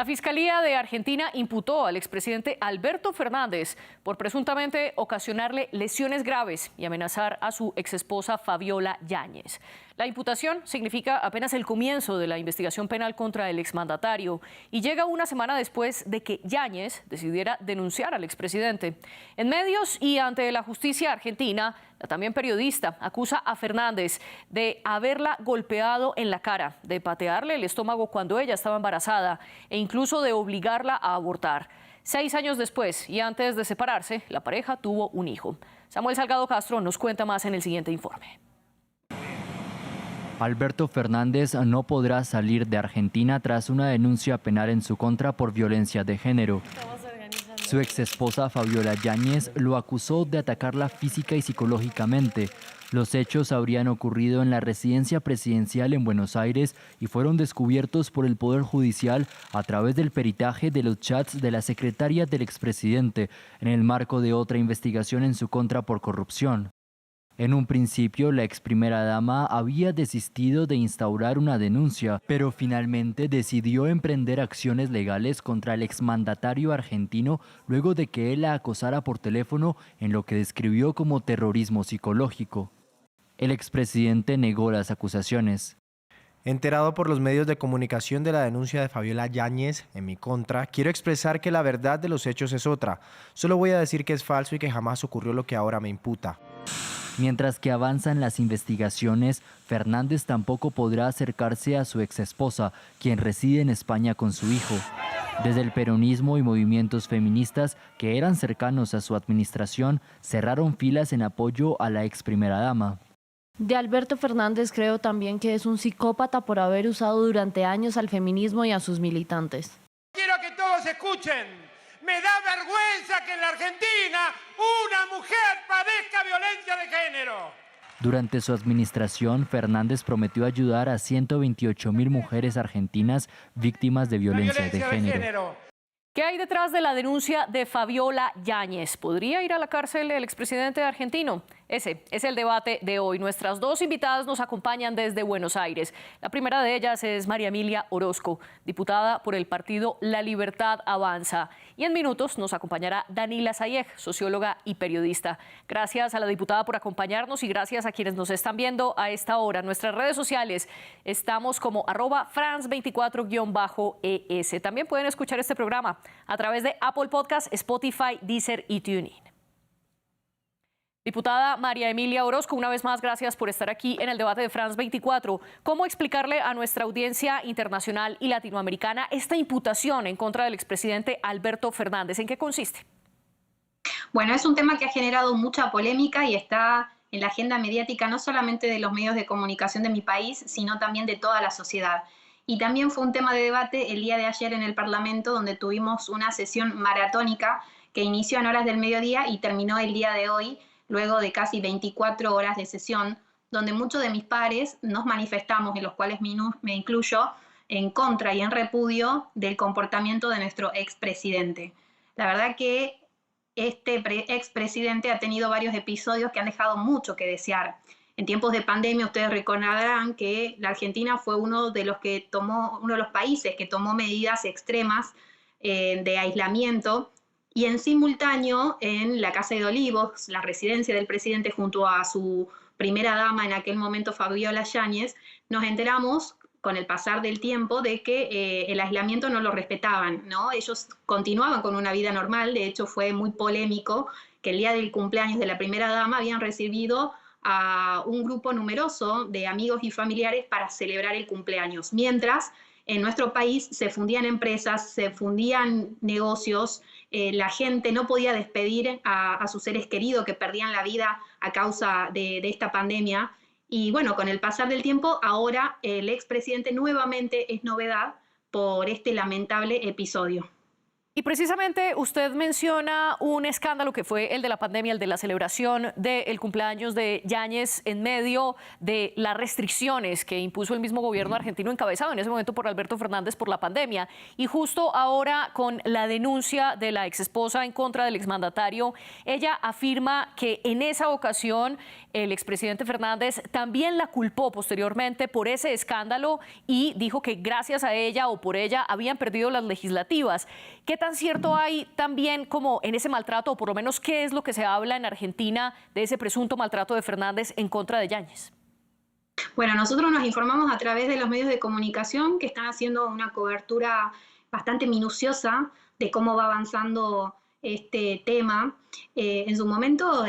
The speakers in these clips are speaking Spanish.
La Fiscalía de Argentina imputó al expresidente Alberto Fernández por presuntamente ocasionarle lesiones graves y amenazar a su exesposa Fabiola Yáñez. La imputación significa apenas el comienzo de la investigación penal contra el exmandatario y llega una semana después de que Yáñez decidiera denunciar al expresidente. En medios y ante la justicia argentina, la también periodista acusa a Fernández de haberla golpeado en la cara, de patearle el estómago cuando ella estaba embarazada e incluso de obligarla a abortar. 6 años después y antes de separarse, la pareja tuvo un hijo. Samuel Salgado Castro nos cuenta más en el siguiente informe. Alberto Fernández no podrá salir de Argentina tras una denuncia penal en su contra por violencia de género. Su exesposa Fabiola Yáñez lo acusó de atacarla física y psicológicamente. Los hechos habrían ocurrido en la residencia presidencial en Buenos Aires y fueron descubiertos por el Poder Judicial a través del peritaje de los chats de la secretaria del expresidente en el marco de otra investigación en su contra por corrupción. En un principio, la ex primera dama había desistido de instaurar una denuncia, pero finalmente decidió emprender acciones legales contra el exmandatario argentino luego de que él la acosara por teléfono en lo que describió como terrorismo psicológico. El expresidente negó las acusaciones. Enterado por los medios de comunicación de la denuncia de Fabiola Yáñez en mi contra, quiero expresar que la verdad de los hechos es otra. Solo voy a decir que es falso y que jamás ocurrió lo que ahora me imputa. Mientras que avanzan las investigaciones, Fernández tampoco podrá acercarse a su exesposa, quien reside en España con su hijo. Desde el peronismo y movimientos feministas que eran cercanos a su administración, cerraron filas en apoyo a la ex primera dama. De Alberto Fernández creo también que es un psicópata por haber usado durante años al feminismo y a sus militantes. Quiero que todos escuchen. Me da vergüenza que en la Argentina una mujer padezca violencia de género. Durante su administración, Fernández prometió ayudar a 128.000 mujeres argentinas víctimas de violencia de género. ¿Qué hay detrás de la denuncia de Fabiola Yáñez? ¿Podría ir a la cárcel el expresidente argentino? Ese es el debate de hoy. Nuestras dos invitadas nos acompañan desde Buenos Aires. La primera de ellas es María Emilia Orozco, diputada por el partido La Libertad Avanza. Y en minutos nos acompañará Danila Sayeg, socióloga y periodista. Gracias a la diputada por acompañarnos y gracias a quienes nos están viendo a esta hora. En nuestras redes sociales estamos como @France24_ES. También pueden escuchar este programa a través de Apple Podcast, Spotify, Deezer y TuneIn. Diputada María Emilia Orozco, una vez más, gracias por estar aquí en el debate de France 24. ¿Cómo explicarle a nuestra audiencia internacional y latinoamericana esta imputación en contra del expresidente Alberto Fernández? ¿En qué consiste? Bueno, es un tema que ha generado mucha polémica y está en la agenda mediática no solamente de los medios de comunicación de mi país, sino también de toda la sociedad. Y también fue un tema de debate el día de ayer en el Parlamento, donde tuvimos una sesión maratónica que inició en horas del mediodía y terminó el día de hoy, luego de casi 24 horas de sesión, donde muchos de mis pares nos manifestamos, en los cuales me incluyo, en contra y en repudio del comportamiento de nuestro expresidente. La verdad que este expresidente ha tenido varios episodios que han dejado mucho que desear. En tiempos de pandemia ustedes recordarán que la Argentina fue uno de los países que tomó medidas extremas de aislamiento. Y en simultáneo, en la Casa de Olivos, la residencia del presidente junto a su primera dama en aquel momento, Fabiola Yáñez, nos enteramos con el pasar del tiempo de que el aislamiento no lo respetaban, ¿no? Ellos continuaban con una vida normal. De hecho, fue muy polémico que el día del cumpleaños de la primera dama habían recibido a un grupo numeroso de amigos y familiares para celebrar el cumpleaños, mientras en nuestro país se fundían empresas, se fundían negocios, la gente no podía despedir a sus seres queridos que perdían la vida a causa de esta pandemia. Y bueno, con el pasar del tiempo, ahora el expresidente nuevamente es novedad por este lamentable episodio. Y precisamente usted menciona un escándalo que fue el de la pandemia, el de la celebración del cumpleaños de Yáñez en medio de las restricciones que impuso el mismo gobierno argentino encabezado en ese momento por Alberto Fernández por la pandemia. Y justo ahora con la denuncia de la exesposa en contra del exmandatario, ella afirma que en esa ocasión el expresidente Fernández también la culpó posteriormente por ese escándalo y dijo que gracias a ella o por ella habían perdido las legislativas. ¿Qué tan cierto hay también como en ese maltrato, o por lo menos qué es lo que se habla en Argentina de ese presunto maltrato de Fernández en contra de Yáñez? Bueno, nosotros nos informamos a través de los medios de comunicación que están haciendo una cobertura bastante minuciosa de cómo va avanzando este tema. En su momento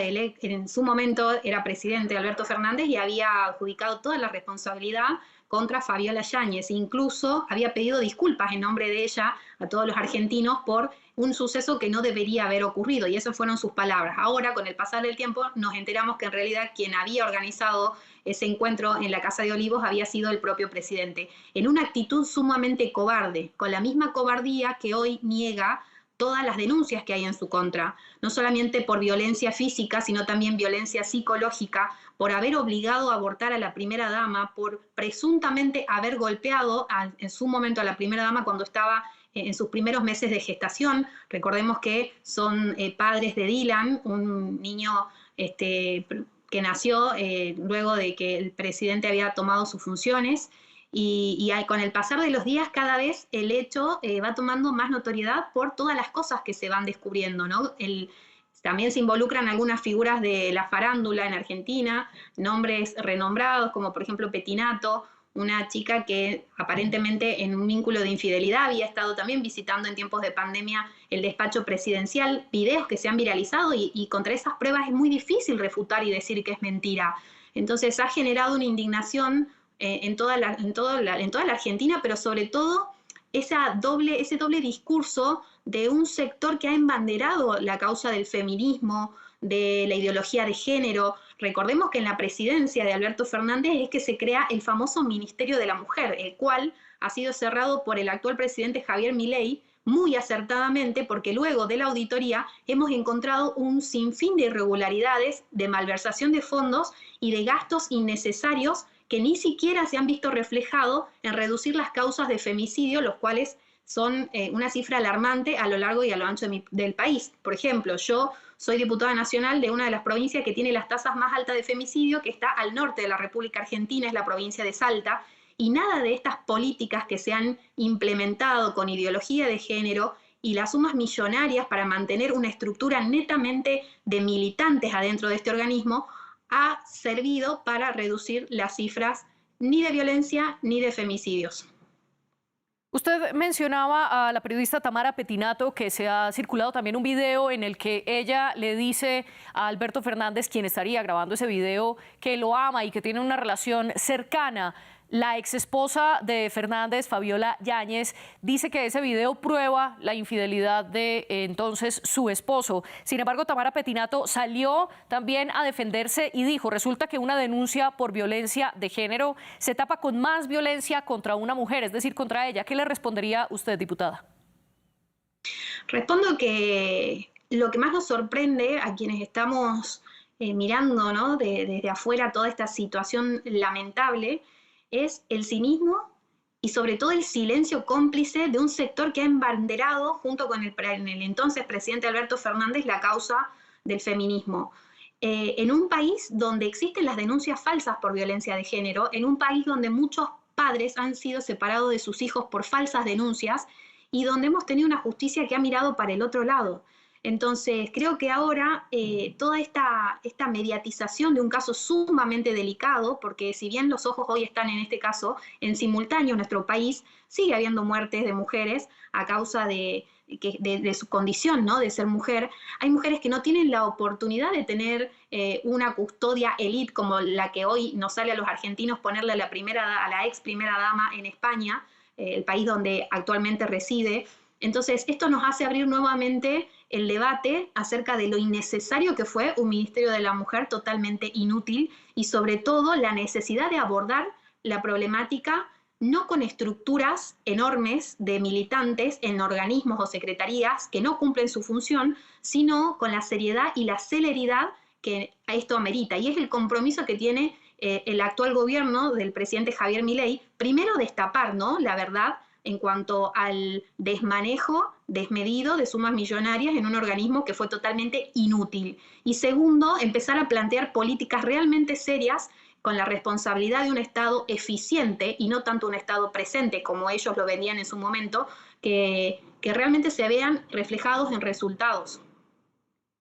era presidente Alberto Fernández y había adjudicado toda la responsabilidad contra Fabiola Yáñez. Incluso había pedido disculpas en nombre de ella a todos los argentinos por un suceso que no debería haber ocurrido, y esas fueron sus palabras. Ahora, con el pasar del tiempo, nos enteramos que en realidad quien había organizado ese encuentro en la Casa de Olivos había sido el propio presidente, en una actitud sumamente cobarde, con la misma cobardía que hoy niega todas las denuncias que hay en su contra, no solamente por violencia física, sino también violencia psicológica, por haber obligado a abortar a la primera dama, por presuntamente haber golpeado en su momento a la primera dama cuando estaba en sus primeros meses de gestación. Recordemos que son padres de Dylan, un niño que nació luego de que el presidente había tomado sus funciones. Y con el pasar de los días, cada vez el hecho va tomando más notoriedad por todas las cosas que se van descubriendo, ¿no? También se involucran algunas figuras de la farándula en Argentina, nombres renombrados como por ejemplo Petinato, una chica que aparentemente en un vínculo de infidelidad había estado también visitando en tiempos de pandemia el despacho presidencial, videos que se han viralizado y contra esas pruebas es muy difícil refutar y decir que es mentira. Entonces ha generado una indignación en toda la Argentina, pero sobre todo ese doble discurso de un sector que ha embanderado la causa del feminismo, de la ideología de género. Recordemos que en la presidencia de Alberto Fernández es que se crea el famoso Ministerio de la Mujer, el cual ha sido cerrado por el actual presidente Javier Milei, muy acertadamente, porque luego de la auditoría hemos encontrado un sinfín de irregularidades, de malversación de fondos y de gastos innecesarios que ni siquiera se han visto reflejados en reducir las causas de femicidio, los cuales son una cifra alarmante a lo largo y a lo ancho del país. Por ejemplo, yo soy diputada nacional de una de las provincias que tiene las tasas más altas de femicidio, que está al norte de la República Argentina, es la provincia de Salta, y nada de estas políticas que se han implementado con ideología de género y las sumas millonarias para mantener una estructura netamente de militantes adentro de este organismo ha servido para reducir las cifras ni de violencia ni de femicidios. Usted mencionaba a la periodista Tamara Petinato, que se ha circulado también un video en el que ella le dice a Alberto Fernández, quien estaría grabando ese video, que lo ama y que tiene una relación cercana. La exesposa de Fernández, Fabiola Yáñez, dice que ese video prueba la infidelidad de entonces su esposo. Sin embargo, Tamara Petinato salió también a defenderse y dijo, resulta que una denuncia por violencia de género se tapa con más violencia contra una mujer, es decir, contra ella. ¿Qué le respondería usted, diputada? Respondo que lo que más nos sorprende a quienes estamos mirando, ¿no?, desde afuera toda esta situación lamentable es el cinismo y sobre todo el silencio cómplice de un sector que ha embanderado junto con el entonces presidente Alberto Fernández la causa del feminismo. En un país donde existen las denuncias falsas por violencia de género, en un país donde muchos padres han sido separados de sus hijos por falsas denuncias y donde hemos tenido una justicia que ha mirado para el otro lado. Entonces, creo que ahora toda esta mediatización de un caso sumamente delicado, porque si bien los ojos hoy están en este caso, en simultáneo en nuestro país sigue habiendo muertes de mujeres a causa de su condición, ¿no?, de ser mujer. Hay mujeres que no tienen la oportunidad de tener una custodia elite como la que hoy nos sale a los argentinos ponerle a la ex primera dama en España, el país donde actualmente reside. Entonces, esto nos hace abrir nuevamente el debate acerca de lo innecesario que fue un Ministerio de la Mujer totalmente inútil y sobre todo la necesidad de abordar la problemática no con estructuras enormes de militantes en organismos o secretarías que no cumplen su función, sino con la seriedad y la celeridad que esto amerita. Y es el compromiso que tiene el actual gobierno del presidente Javier Milei, primero destapar, ¿no?, la verdad en cuanto al desmanejo desmedido de sumas millonarias en un organismo que fue totalmente inútil. Y segundo, empezar a plantear políticas realmente serias con la responsabilidad de un Estado eficiente y no tanto un Estado presente como ellos lo vendían en su momento, que realmente se vean reflejados en resultados.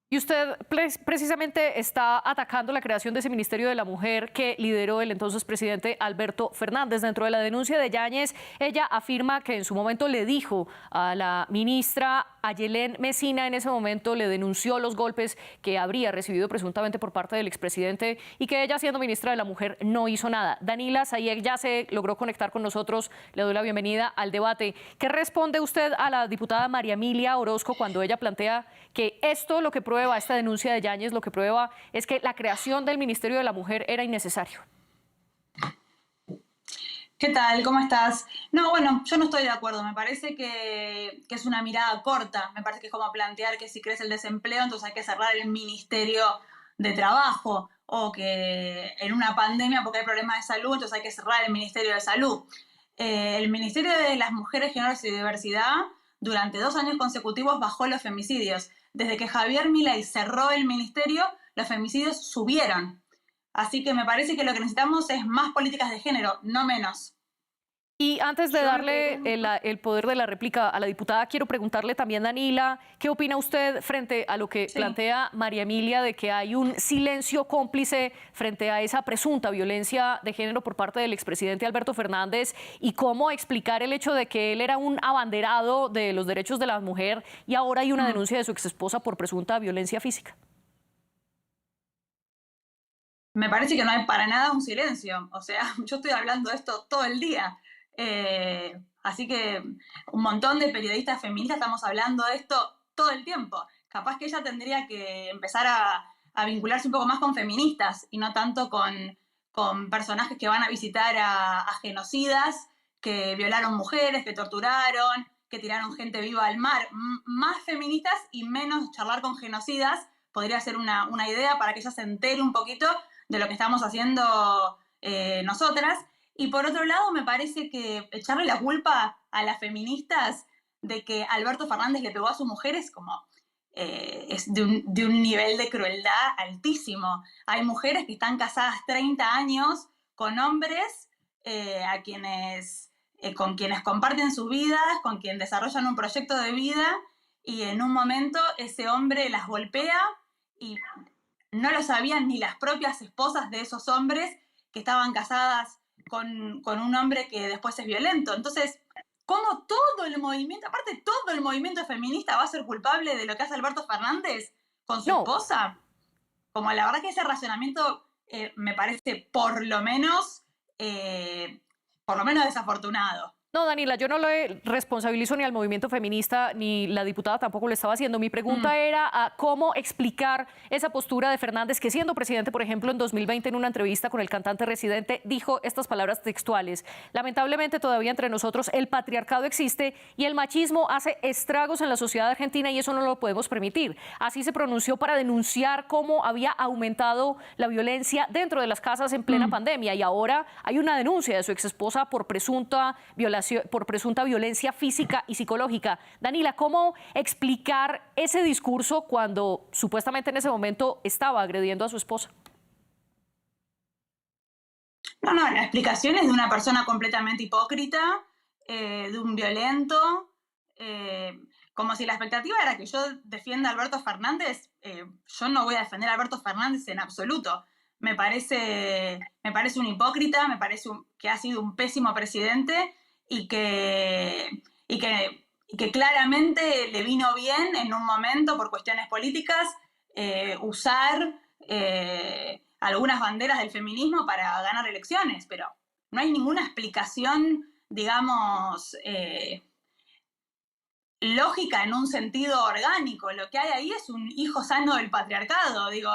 Y usted precisamente está atacando la creación de ese Ministerio de la Mujer que lideró el entonces presidente Alberto Fernández. Dentro de la denuncia de Yáñez, ella afirma que en su momento le dijo a la ministra Ayelén Mesina, en ese momento le denunció los golpes que habría recibido presuntamente por parte del expresidente y que ella, siendo ministra de la Mujer, no hizo nada. Danila Sayegh ya se logró conectar con nosotros. Le doy la bienvenida al debate. ¿Qué responde usted a la diputada María Emilia Orozco cuando ella plantea que esto, lo que prueba, esta denuncia de Yáñez, lo que prueba es que la creación del Ministerio de la Mujer era innecesario? ¿Qué tal? ¿Cómo estás? No, bueno, yo no estoy de acuerdo. Me parece que es una mirada corta. Me parece que es como plantear que si crece el desempleo, entonces hay que cerrar el Ministerio de Trabajo, o que en una pandemia, porque hay problemas de salud, entonces hay que cerrar el Ministerio de Salud. El Ministerio de las Mujeres, Géneros y Diversidad durante 2 años consecutivos bajó los femicidios. Desde que Javier Milei cerró el ministerio, los femicidios subieron. Así que me parece que lo que necesitamos es más políticas de género, no menos. Y antes de darle el poder de la réplica a la diputada, quiero preguntarle también, Danila, ¿qué opina usted frente a lo que plantea María Emilia de que hay un silencio cómplice frente a esa presunta violencia de género por parte del expresidente Alberto Fernández, y cómo explicar el hecho de que él era un abanderado de los derechos de la mujer y ahora hay una denuncia de su exesposa por presunta violencia física? Me parece que no hay para nada un silencio. O sea, yo estoy hablando de esto todo el día. Así que un montón de periodistas feministas estamos hablando de esto todo el tiempo. Capaz que ella tendría que empezar a vincularse un poco más con feministas y no tanto con personajes que van a visitar a genocidas, que violaron mujeres, que torturaron, que tiraron gente viva al mar. Más feministas y menos charlar con genocidas podría ser una idea para que ella se entere un poquito de lo que estamos haciendo nosotras. Y por otro lado, me parece que echarle la culpa a las feministas de que Alberto Fernández le pegó a su mujer es como es de un nivel de crueldad altísimo. Hay mujeres que están casadas 30 años con hombres con quienes comparten sus vidas, con quienes desarrollan un proyecto de vida, y en un momento ese hombre las golpea y no lo sabían ni las propias esposas de esos hombres que estaban casadas con un hombre que después es violento. Entonces, ¿cómo todo el movimiento, aparte todo el movimiento feminista, va a ser culpable de lo que hace Alberto Fernández con su esposa? Como la verdad que ese razonamiento me parece por lo menos desafortunado. No, Danila, yo no le responsabilizo ni al movimiento feminista, ni la diputada tampoco lo estaba haciendo. Mi pregunta era cómo explicar esa postura de Fernández, que siendo presidente, por ejemplo, en 2020, en una entrevista con el cantante Residente, dijo estas palabras textuales: lamentablemente todavía entre nosotros el patriarcado existe y el machismo hace estragos en la sociedad argentina y eso no lo podemos permitir. Así se pronunció para denunciar cómo había aumentado la violencia dentro de las casas en plena pandemia, y ahora hay una denuncia de su exesposa por presunta violencia física y psicológica. Danila, ¿cómo explicar ese discurso cuando supuestamente en ese momento estaba agrediendo a su esposa? No, la explicación es de una persona completamente hipócrita, de un violento, como si la expectativa era que yo defienda a Alberto Fernández. Yo no voy a defender a Alberto Fernández en absoluto. Me parece un hipócrita, me parece que ha sido un pésimo presidente y que claramente le vino bien en un momento, por cuestiones políticas, usar algunas banderas del feminismo para ganar elecciones, pero no hay ninguna explicación, digamos, lógica en un sentido orgánico. Lo que hay ahí es un hijo sano del patriarcado. Digo,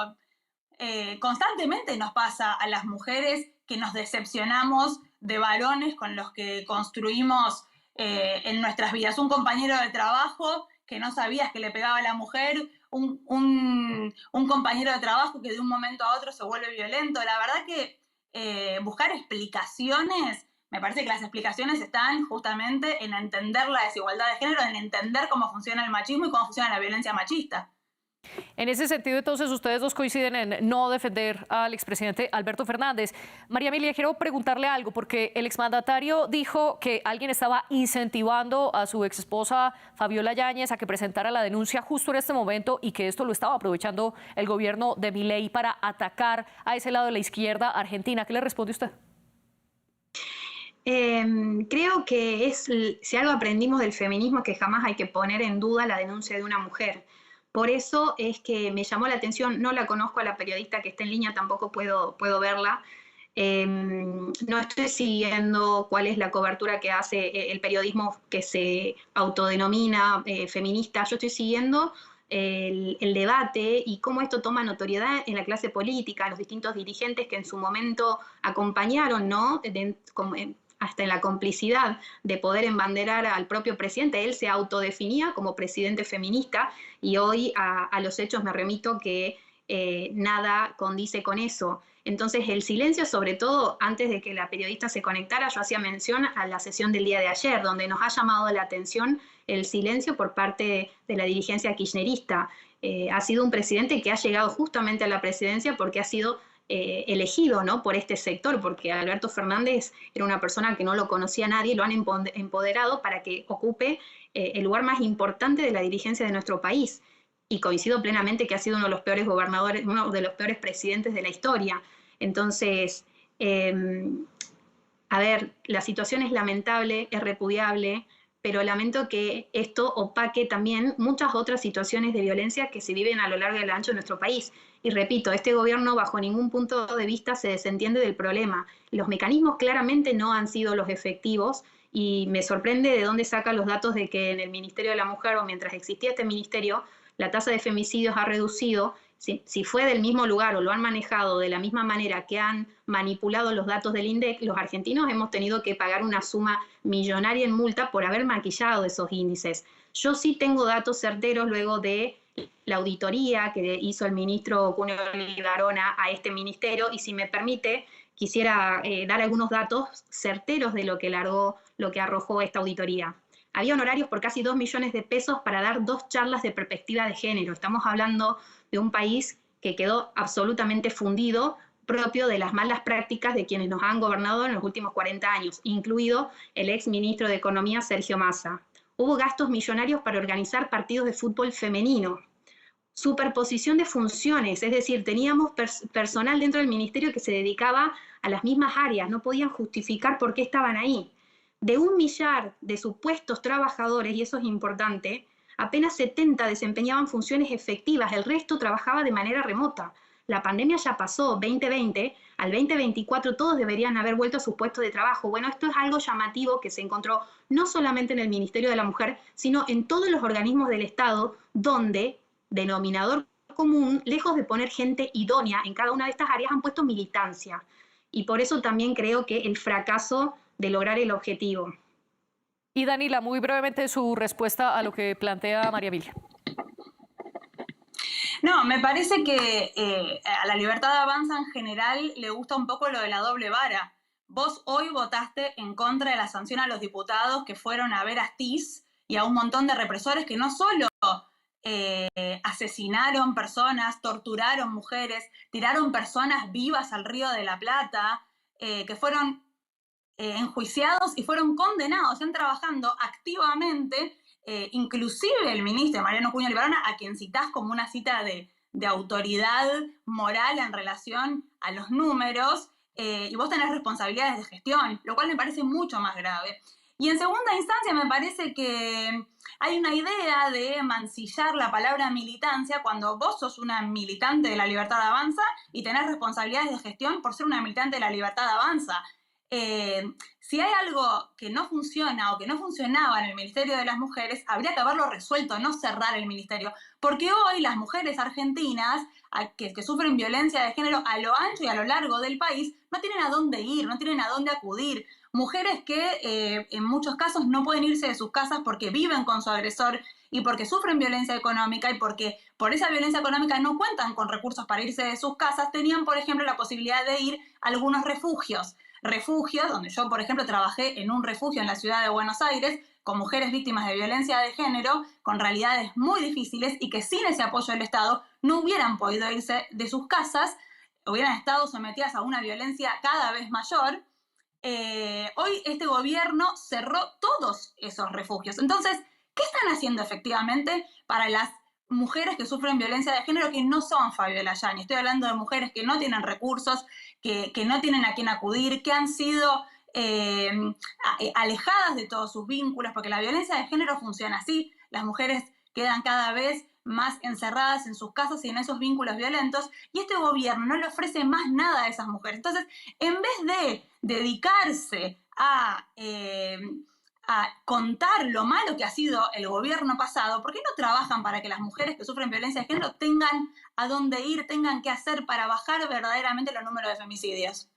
constantemente nos pasa a las mujeres que nos decepcionamos de varones con los que construimos en nuestras vidas. Un compañero de trabajo que no sabías que le pegaba a la mujer, un compañero de trabajo que de un momento a otro se vuelve violento. La verdad que buscar explicaciones, me parece que las explicaciones están justamente en entender la desigualdad de género, en entender cómo funciona el machismo y cómo funciona la violencia machista. En ese sentido, entonces, ustedes dos coinciden en no defender al expresidente Alberto Fernández. María Emilia, quiero preguntarle algo, porque el exmandatario dijo que alguien estaba incentivando a su exesposa Fabiola Yáñez a que presentara la denuncia justo en este momento y que esto lo estaba aprovechando el gobierno de Milei para atacar a ese lado de la izquierda argentina. ¿Qué le responde usted? Creo que si algo aprendimos del feminismo es que jamás hay que poner en duda la denuncia de una mujer. Por eso es que me llamó la atención, no la conozco a la periodista que está en línea, tampoco puedo verla. No estoy siguiendo cuál es la cobertura que hace el periodismo que se autodenomina feminista. Yo estoy siguiendo el debate y cómo esto toma notoriedad en la clase política, los distintos dirigentes que en su momento acompañaron, ¿no? Hasta en la complicidad de poder embanderar al propio presidente. Él se autodefinía como presidente feminista y hoy a los hechos me remito que nada condice con eso. Entonces el silencio, sobre todo antes de que la periodista se conectara, yo hacía mención a la sesión del día de ayer, donde nos ha llamado la atención el silencio por parte de la dirigencia kirchnerista. Ha sido un presidente que ha llegado justamente a la presidencia porque ha sido elegido, ¿no?, por este sector, porque Alberto Fernández era una persona que no lo conocía nadie, lo han empoderado para que ocupe el lugar más importante de la dirigencia de nuestro país. Y coincido plenamente que ha sido uno de los peores gobernadores, uno de los peores presidentes de la historia. Entonces, a ver, la situación es lamentable, es repudiable, pero lamento que esto opaque también muchas otras situaciones de violencia que se viven a lo largo y a lo ancho de nuestro país. Y repito, este gobierno bajo ningún punto de vista se desentiende del problema. Los mecanismos claramente no han sido los efectivos y me sorprende de dónde saca los datos de que en el Ministerio de la Mujer, o mientras existía este ministerio, la tasa de femicidios ha reducido. Si fue del mismo lugar o lo han manejado de la misma manera que han manipulado los datos del INDEC, los argentinos hemos tenido que pagar una suma millonaria en multa por haber maquillado esos índices. Yo sí tengo datos certeros luego de la auditoría que hizo el ministro Cuneo Libarona a este ministerio, y si me permite, quisiera dar algunos datos certeros de lo que arrojó esta auditoría. Había honorarios por casi 2 millones de pesos para dar 2 charlas de perspectiva de género. Estamos hablando de un país que quedó absolutamente fundido, propio de las malas prácticas de quienes nos han gobernado en los últimos 40 años, incluido el ex ministro de Economía, Sergio Massa. Hubo gastos millonarios para organizar partidos de fútbol femenino. Superposición de funciones, es decir, teníamos personal dentro del ministerio que se dedicaba a las mismas áreas, no podían justificar por qué estaban ahí. De 1 millar de supuestos trabajadores, y eso es importante, apenas 70 desempeñaban funciones efectivas, el resto trabajaba de manera remota. La pandemia ya pasó, 2020, al 2024 todos deberían haber vuelto a sus puestos de trabajo. Bueno, esto es algo llamativo que se encontró no solamente en el Ministerio de la Mujer, sino en todos los organismos del Estado, donde, denominador común, lejos de poner gente idónea en cada una de estas áreas, han puesto militancia. Y por eso también creo que el fracaso de lograr el objetivo. Y Danila, muy brevemente su respuesta a lo que plantea María Emilia. No, me parece que a la Libertad Avanza en general le gusta un poco lo de la doble vara. Vos hoy votaste en contra de la sanción a los diputados que fueron a ver a Astiz y a un montón de represores que no solo asesinaron personas, torturaron mujeres, tiraron personas vivas al Río de la Plata, que fueron enjuiciados y fueron condenados, están trabajando activamente, inclusive el ministro Mariano Cuneo Libarona, a quien citás como una cita de autoridad moral en relación a los números, y vos tenés responsabilidades de gestión, lo cual me parece mucho más grave. Y en segunda instancia me parece que hay una idea de mancillar la palabra militancia cuando vos sos una militante de la Libertad Avanza y tenés responsabilidades de gestión por ser una militante de la Libertad Avanza. si hay algo que no funciona o que no funcionaba en el Ministerio de las Mujeres, habría que haberlo resuelto, no cerrar el ministerio. Porque hoy las mujeres argentinas que sufren violencia de género a lo ancho y a lo largo del país no tienen a dónde ir, no tienen a dónde acudir. Mujeres que en muchos casos no pueden irse de sus casas porque viven con su agresor y porque sufren violencia económica y porque por esa violencia económica no cuentan con recursos para irse de sus casas, tenían, por ejemplo, la posibilidad de ir a algunos refugios, donde yo, por ejemplo, trabajé en un refugio en la ciudad de Buenos Aires con mujeres víctimas de violencia de género, con realidades muy difíciles y que sin ese apoyo del Estado no hubieran podido irse de sus casas, hubieran estado sometidas a una violencia cada vez mayor. Hoy este gobierno cerró todos esos refugios. Entonces, ¿qué están haciendo efectivamente para las mujeres que sufren violencia de género que no son Fabiola Yáñez? Estoy hablando de mujeres que no tienen recursos, que no tienen a quién acudir, que han sido alejadas de todos sus vínculos, porque la violencia de género funciona así. Las mujeres quedan cada vez más encerradas en sus casas y en esos vínculos violentos, y este gobierno no le ofrece más nada a esas mujeres. Entonces, en vez de dedicarse a contar lo malo que ha sido el gobierno pasado, ¿por qué no trabajan para que las mujeres que sufren violencia de género tengan a dónde ir, tengan qué hacer para bajar verdaderamente los números de femicidios?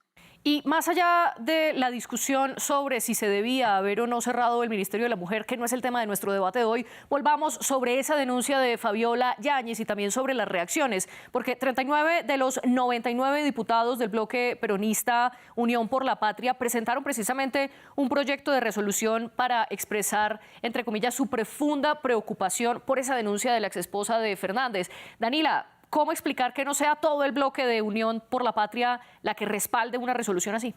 Y más allá de la discusión sobre si se debía haber o no cerrado el Ministerio de la Mujer, que no es el tema de nuestro debate de hoy, volvamos sobre esa denuncia de Fabiola Yáñez y también sobre las reacciones, porque 39 de los 99 diputados del bloque peronista Unión por la Patria presentaron precisamente un proyecto de resolución para expresar, entre comillas, su profunda preocupación por esa denuncia de la exesposa de Fernández. Danila, ¿cómo explicar que no sea todo el bloque de Unión por la Patria la que respalde una resolución así?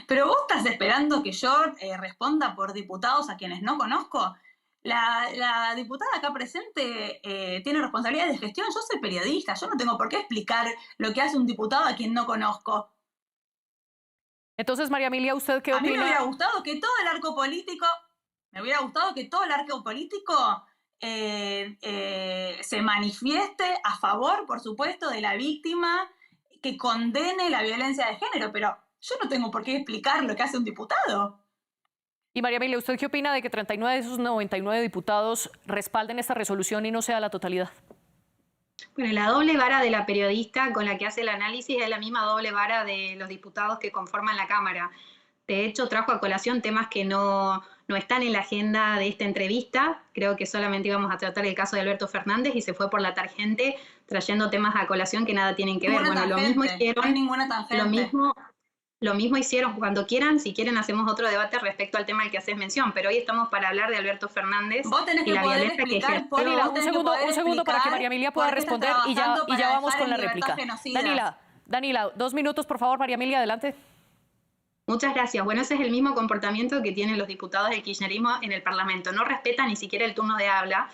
Pero vos estás esperando que yo responda por diputados a quienes no conozco. La diputada acá presente tiene responsabilidades de gestión. Yo soy periodista, yo no tengo por qué explicar lo que hace un diputado a quien no conozco. Entonces, María Emilia, ¿usted qué opina? A mí me hubiera gustado que todo el arco político se manifieste a favor, por supuesto, de la víctima, que condene la violencia de género, pero yo no tengo por qué explicar lo que hace un diputado. Y María Emilia, ¿usted qué opina de que 39 de esos 99 diputados respalden esta resolución y no sea la totalidad? Bueno, la doble vara de la periodista con la que hace el análisis es la misma doble vara de los diputados que conforman la Cámara. De hecho, trajo a colación temas que no están en la agenda de esta entrevista. Creo que solamente íbamos a tratar el caso de Alberto Fernández y se fue por la tangente trayendo temas a colación que nada tienen que ver. Bueno, lo mismo hicieron. No hay ninguna tangente. Lo mismo hicieron cuando quieran. Si quieren, hacemos otro debate respecto al tema al que haces mención. Pero hoy estamos para hablar de Alberto Fernández y la violencia que ejerce. Danila, un segundo para que María Emilia pueda responder y ya vamos con la réplica. Danila, 2 minutos, por favor. María Emilia, adelante. Muchas gracias. Bueno, ese es el mismo comportamiento que tienen los diputados del kirchnerismo en el Parlamento. No respetan ni siquiera el turno de habla.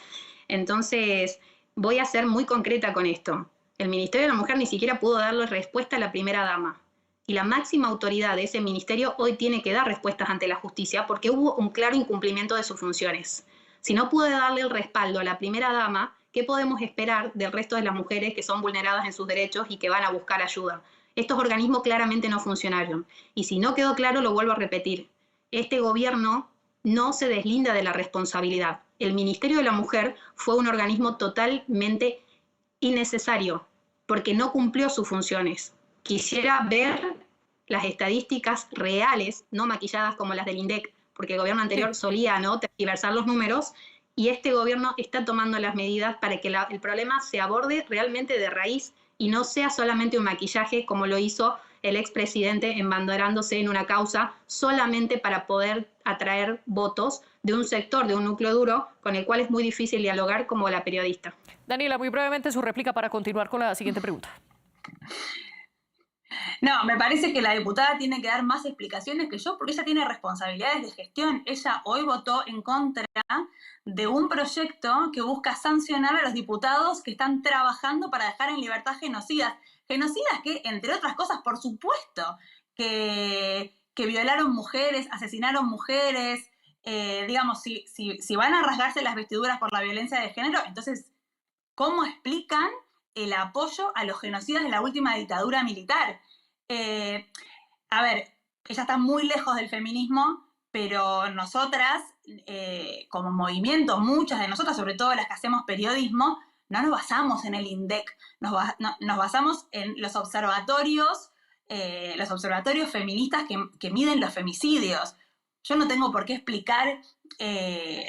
Entonces, voy a ser muy concreta con esto. El Ministerio de la Mujer ni siquiera pudo darle respuesta a la primera dama. Y la máxima autoridad de ese ministerio hoy tiene que dar respuestas ante la justicia porque hubo un claro incumplimiento de sus funciones. Si no pude darle el respaldo a la primera dama, ¿qué podemos esperar del resto de las mujeres que son vulneradas en sus derechos y que van a buscar ayuda? Estos organismos claramente no funcionaron. Y si no quedó claro, lo vuelvo a repetir. Este gobierno no se deslinda de la responsabilidad. El Ministerio de la Mujer fue un organismo totalmente innecesario porque no cumplió sus funciones. Quisiera ver las estadísticas reales, no maquilladas como las del INDEC, porque el gobierno anterior solía tergiversar los números, y este gobierno está tomando las medidas para que el problema se aborde realmente de raíz y no sea solamente un maquillaje como lo hizo el expresidente embanderándose en una causa solamente para poder atraer votos de un sector, de un núcleo duro con el cual es muy difícil dialogar como la periodista. Danila, muy brevemente su réplica para continuar con la siguiente pregunta. No, me parece que la diputada tiene que dar más explicaciones que yo porque ella tiene responsabilidades de gestión. Ella hoy votó en contra de un proyecto que busca sancionar a los diputados que están trabajando para dejar en libertad genocidas. Genocidas que, entre otras cosas, por supuesto, que violaron mujeres, asesinaron mujeres. Digamos, si van a rasgarse las vestiduras por la violencia de género, entonces, ¿cómo explican el apoyo a los genocidas de la última dictadura militar? a ver, ella está muy lejos del feminismo, pero nosotras, como movimiento, muchas de nosotras, sobre todo las que hacemos periodismo, no nos basamos en el INDEC, nos basamos en los observatorios feministas que miden los femicidios. Yo no tengo por qué explicar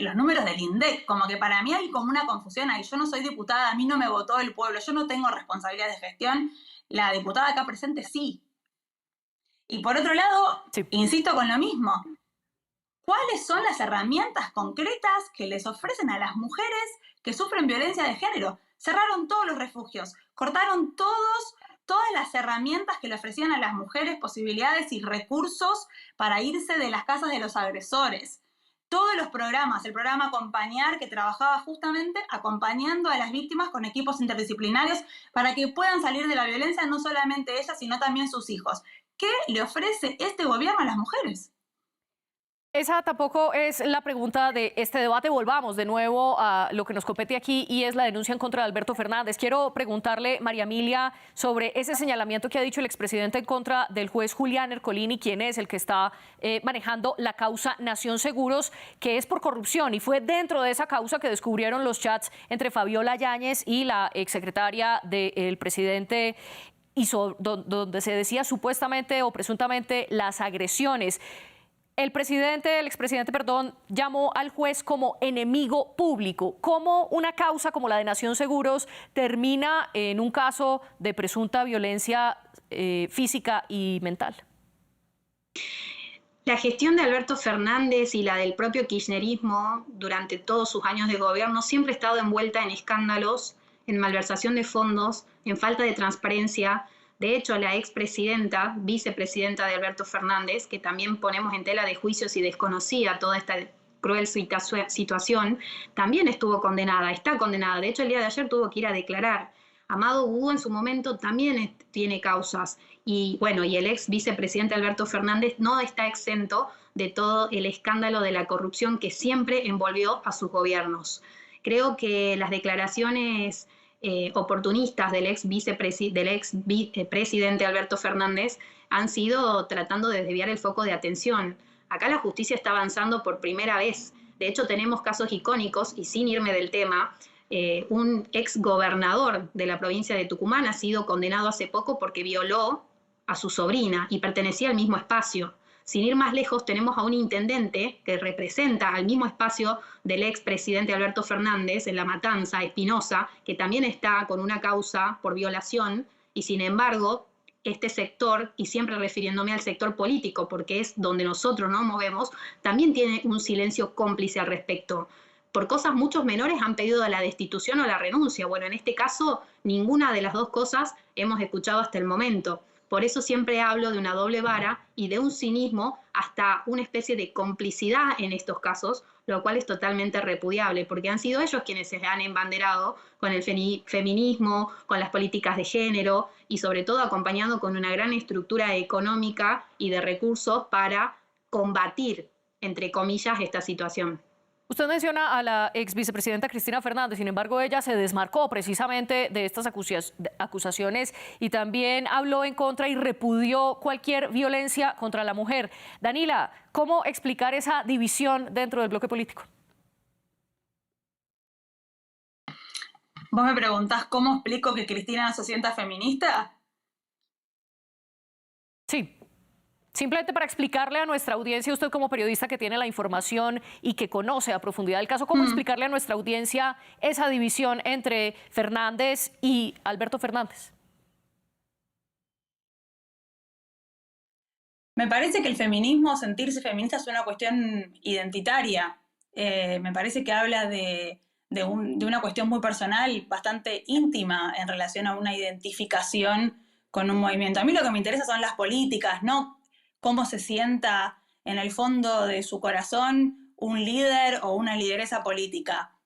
los números del INDEC, como que para mí hay como una confusión ahí. Yo no soy diputada, a mí no me votó el pueblo, yo no tengo responsabilidad de gestión, la diputada acá presente sí. Y por otro lado, sí, insisto con lo mismo, ¿cuáles son las herramientas concretas que les ofrecen a las mujeres que sufren violencia de género? Cerraron todos los refugios, cortaron todas las herramientas que le ofrecían a las mujeres, posibilidades y recursos para irse de las casas de los agresores. Todos los programas, el programa Acompañar, que trabajaba justamente acompañando a las víctimas con equipos interdisciplinarios para que puedan salir de la violencia, no solamente ellas, sino también sus hijos. ¿Qué le ofrece este gobierno a las mujeres? Esa tampoco es la pregunta de este debate. Volvamos de nuevo a lo que nos compete aquí y es la denuncia en contra de Alberto Fernández. Quiero preguntarle, María Emilia, sobre ese señalamiento que ha dicho el expresidente en contra del juez Julián Ercolini, quien es el que está manejando la causa Nación Seguros, que es por corrupción. Y fue dentro de esa causa que descubrieron los chats entre Fabiola Yáñez y la exsecretaria del presidente, donde se decía supuestamente o presuntamente las agresiones. El expresidente, llamó al juez como enemigo público. ¿Cómo una causa como la de Nación Seguros termina en un caso de presunta violencia física y mental? La gestión de Alberto Fernández y la del propio kirchnerismo durante todos sus años de gobierno siempre ha estado envuelta en escándalos, en malversación de fondos, en falta de transparencia. De hecho, la expresidenta, vicepresidenta de Alberto Fernández, que también ponemos en tela de juicio si desconocía toda esta cruel situación, también estuvo condenada, está condenada. De hecho, el día de ayer tuvo que ir a declarar. Amado Hugo en su momento también tiene causas. Y bueno, y el ex vicepresidente Alberto Fernández no está exento de todo el escándalo de la corrupción que siempre envolvió a sus gobiernos. Creo que las declaraciones oportunistas del ex vicepresidente Alberto Fernández han sido tratando de desviar el foco de atención. Acá la justicia está avanzando por primera vez. De hecho, tenemos casos icónicos, y sin irme del tema, un ex gobernador de la provincia de Tucumán ha sido condenado hace poco porque violó a su sobrina y pertenecía al mismo espacio. Sin ir más lejos, tenemos a un intendente que representa al mismo espacio del expresidente Alberto Fernández en La Matanza, Espinosa, que también está con una causa por violación, y sin embargo, este sector, y siempre refiriéndome al sector político, porque es donde nosotros nos movemos, también tiene un silencio cómplice al respecto. Por cosas mucho menores han pedido la destitución o la renuncia. Bueno, en este caso, ninguna de las dos cosas hemos escuchado hasta el momento. Por eso siempre hablo de una doble vara y de un cinismo hasta una especie de complicidad en estos casos, lo cual es totalmente repudiable, porque han sido ellos quienes se han embanderado con el feminismo, con las políticas de género y sobre todo acompañando con una gran estructura económica y de recursos para combatir, entre comillas, esta situación. Usted menciona a la ex vicepresidenta Cristina Fernández, sin embargo ella se desmarcó precisamente de estas acusaciones y también habló en contra y repudió cualquier violencia contra la mujer. Danila, ¿cómo explicar esa división dentro del bloque político? ¿Vos me preguntás cómo explico que Cristina no se sienta feminista? Sí. Simplemente para explicarle a nuestra audiencia, usted como periodista que tiene la información y que conoce a profundidad el caso, ¿cómo explicarle a nuestra audiencia esa división entre Fernández y Alberto Fernández? Me parece que el feminismo, sentirse feminista, es una cuestión identitaria. Me parece que habla de una cuestión muy personal, bastante íntima en relación a una identificación con un movimiento. A mí lo que me interesa son las políticas, no cómo se sienta en el fondo de su corazón un líder o una lideresa política.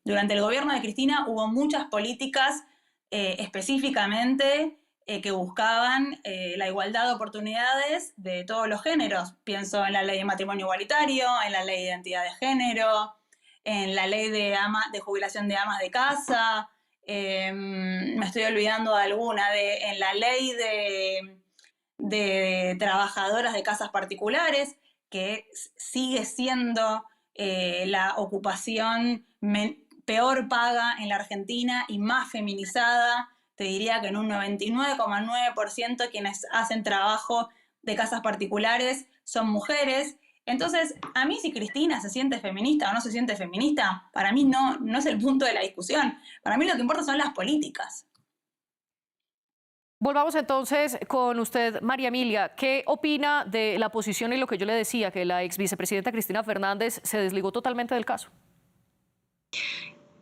Durante el gobierno de Cristina hubo muchas políticas específicamente que buscaban la igualdad de oportunidades de todos los géneros. Pienso en la ley de matrimonio igualitario, en la ley de identidad de género, en la ley de jubilación de amas de casa, me estoy olvidando de alguna, en la ley de trabajadoras de casas particulares, que sigue siendo la ocupación peor paga en la Argentina y más feminizada. Te diría que en un 99,9% quienes hacen trabajo de casas particulares son mujeres. Entonces, a mí si Cristina se siente feminista o no se siente feminista, para mí no es el punto de la discusión. Para mí lo que importa son las políticas. Volvamos entonces con usted, María Emilia. ¿Qué opina de la posición y lo que yo le decía, que la ex vicepresidenta Cristina Fernández se desligó totalmente del caso?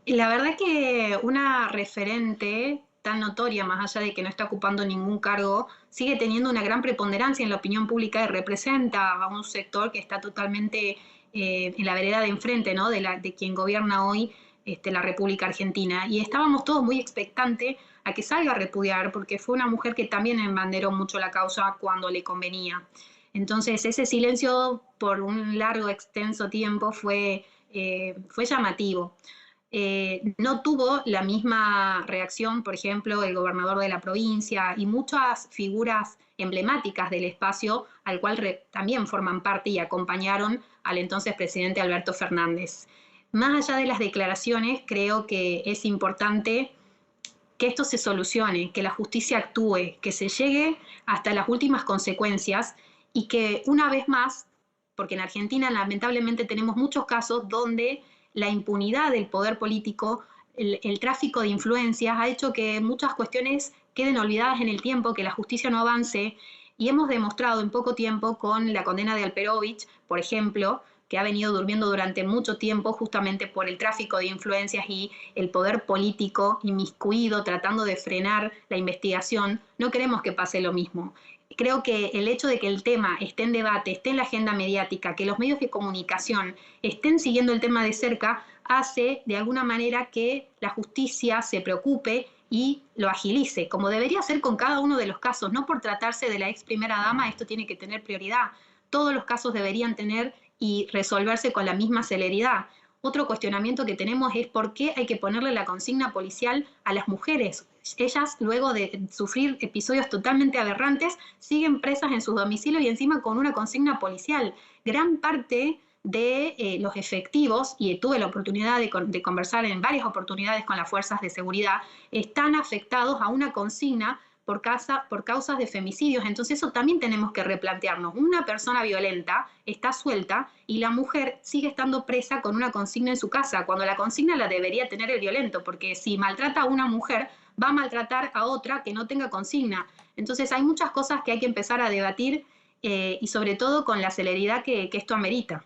La verdad que una referente tan notoria, más allá de que no está ocupando ningún cargo, sigue teniendo una gran preponderancia en la opinión pública y representa a un sector que está totalmente en la vereda de enfrente, ¿no? de quien gobierna hoy la República Argentina. Y estábamos todos muy expectantes a que salga a repudiar, porque fue una mujer que también embanderó mucho la causa cuando le convenía. Entonces, ese silencio por un largo, extenso tiempo fue llamativo. No tuvo la misma reacción, por ejemplo, el gobernador de la provincia y muchas figuras emblemáticas del espacio al cual también forman parte y acompañaron al entonces presidente Alberto Fernández. Más allá de las declaraciones, creo que es importante que esto se solucione, que la justicia actúe, que se llegue hasta las últimas consecuencias y que una vez más, porque en Argentina lamentablemente tenemos muchos casos donde la impunidad del poder político, el tráfico de influencias ha hecho que muchas cuestiones queden olvidadas en el tiempo, que la justicia no avance, y hemos demostrado en poco tiempo con la condena de Alperovich, por ejemplo, que ha venido durmiendo durante mucho tiempo justamente por el tráfico de influencias y el poder político inmiscuido tratando de frenar la investigación. No queremos que pase lo mismo. Creo que el hecho de que el tema esté en debate, esté en la agenda mediática, que los medios de comunicación estén siguiendo el tema de cerca, hace de alguna manera que la justicia se preocupe y lo agilice, como debería ser con cada uno de los casos. No por tratarse de la ex primera dama, esto tiene que tener prioridad. Todos los casos deberían tener y resolverse con la misma celeridad. Otro cuestionamiento que tenemos es por qué hay que ponerle la consigna policial a las mujeres. Ellas, luego de sufrir episodios totalmente aberrantes, siguen presas en sus domicilios y encima con una consigna policial. Gran parte de los efectivos, y tuve la oportunidad de conversar en varias oportunidades con las fuerzas de seguridad, están afectados a una consigna por causas de femicidios. Entonces eso también tenemos que replantearnos. Una persona violenta está suelta y la mujer sigue estando presa con una consigna en su casa, cuando la consigna la debería tener el violento, porque si maltrata a una mujer, va a maltratar a otra que no tenga consigna. Entonces hay muchas cosas que hay que empezar a debatir y sobre todo con la celeridad que esto amerita.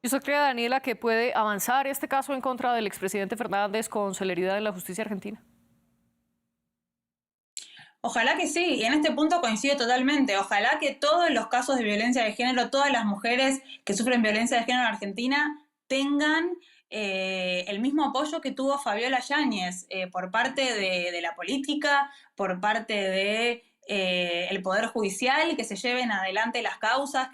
¿Y usted cree, Daniela, que puede avanzar este caso en contra del expresidente Fernández con celeridad en la justicia argentina? Ojalá que sí, y en este punto coincido totalmente. Ojalá que todos los casos de violencia de género, todas las mujeres que sufren violencia de género en Argentina tengan el mismo apoyo que tuvo Fabiola Yáñez por parte de la política, por parte de el Poder Judicial, que se lleven adelante las causas,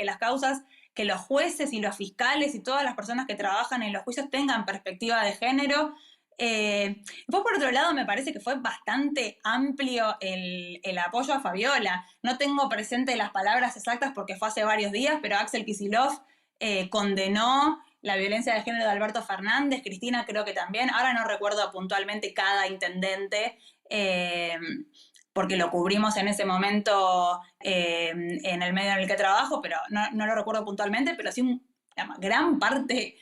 que los jueces y los fiscales y todas las personas que trabajan en los juicios tengan perspectiva de género. Después, por otro lado, me parece que fue bastante amplio el apoyo a Fabiola. No tengo presente las palabras exactas porque fue hace varios días, pero Axel Kicillof condenó la violencia de género de Alberto Fernández, Cristina creo que también, ahora no recuerdo puntualmente cada intendente, porque lo cubrimos en ese momento en el medio en el que trabajo, pero no lo recuerdo puntualmente, pero sí gran parte,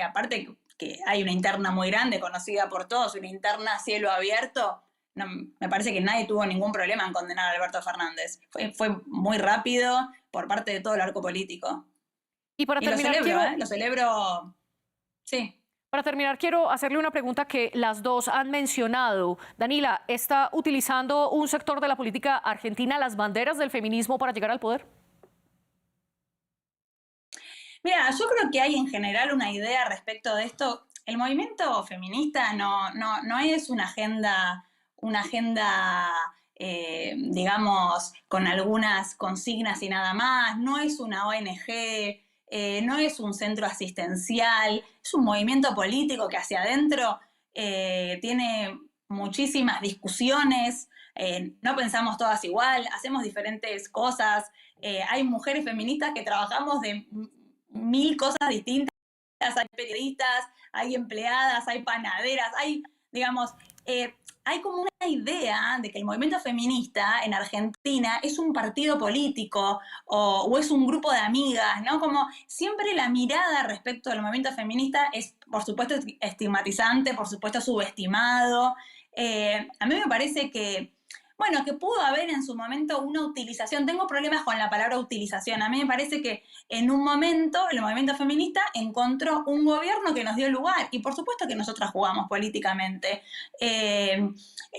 aparte que hay una interna muy grande, conocida por todos, una interna a cielo abierto, me parece que nadie tuvo ningún problema en condenar a Alberto Fernández. Fue muy rápido por parte de todo el arco político. Y para terminar, lo celebro, sí. Para terminar, quiero hacerle una pregunta que las dos han mencionado. Danila, ¿está utilizando un sector de la política argentina las banderas del feminismo para llegar al poder? Mira, yo creo que hay en general una idea respecto de esto. El movimiento feminista no es una agenda digamos, con algunas consignas y nada más, no es una ONG, no es un centro asistencial, es un movimiento político que hacia adentro tiene muchísimas discusiones, no pensamos todas igual, hacemos diferentes cosas, hay mujeres feministas que trabajamos de 1000 cosas distintas, hay periodistas, hay empleadas, hay panaderas, hay, digamos, hay como una idea de que el movimiento feminista en Argentina es un partido político o es un grupo de amigas, ¿no? Como siempre la mirada respecto al movimiento feminista es, por supuesto, estigmatizante, por supuesto, subestimado. A mí me parece que, bueno, que pudo haber en su momento una utilización. Tengo problemas con la palabra utilización. A mí me parece que en un momento el movimiento feminista encontró un gobierno que nos dio lugar. Y por supuesto que nosotras jugamos políticamente.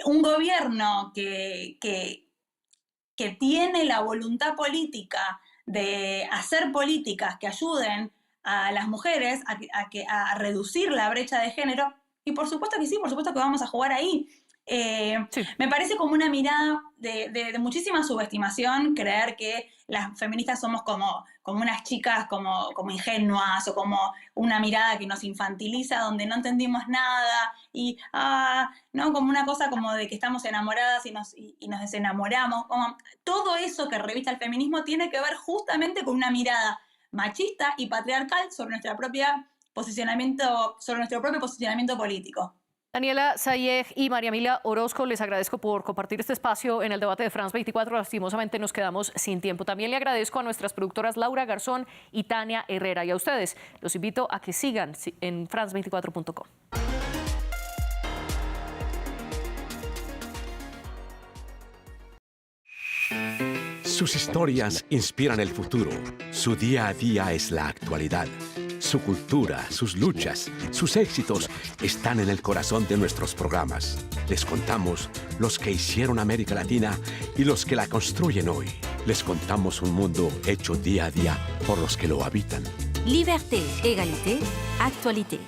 Un gobierno que tiene la voluntad política de hacer políticas que ayuden a las mujeres a reducir la brecha de género. Y por supuesto que sí, por supuesto que vamos a jugar ahí. Sí. Me parece como una mirada de muchísima subestimación creer que las feministas somos como unas chicas como ingenuas o como una mirada que nos infantiliza donde no entendimos nada y ¿no? Como una cosa como de que estamos enamoradas y nos desenamoramos. Como todo eso que revista el feminismo tiene que ver justamente con una mirada machista y patriarcal sobre nuestro propio posicionamiento político. Daniela Sayeg y María Emilia Orozco, les agradezco por compartir este espacio en el debate de France 24. Lastimosamente nos quedamos sin tiempo. También le agradezco a nuestras productoras Laura Garzón y Tania Herrera. Y a ustedes los invito a que sigan en france24.com. Sus historias inspiran el futuro. Su día a día es la actualidad. Su cultura, sus luchas, sus éxitos están en el corazón de nuestros programas. Les contamos los que hicieron América Latina y los que la construyen hoy. Les contamos un mundo hecho día a día por los que lo habitan. Liberté, égalité, actualité.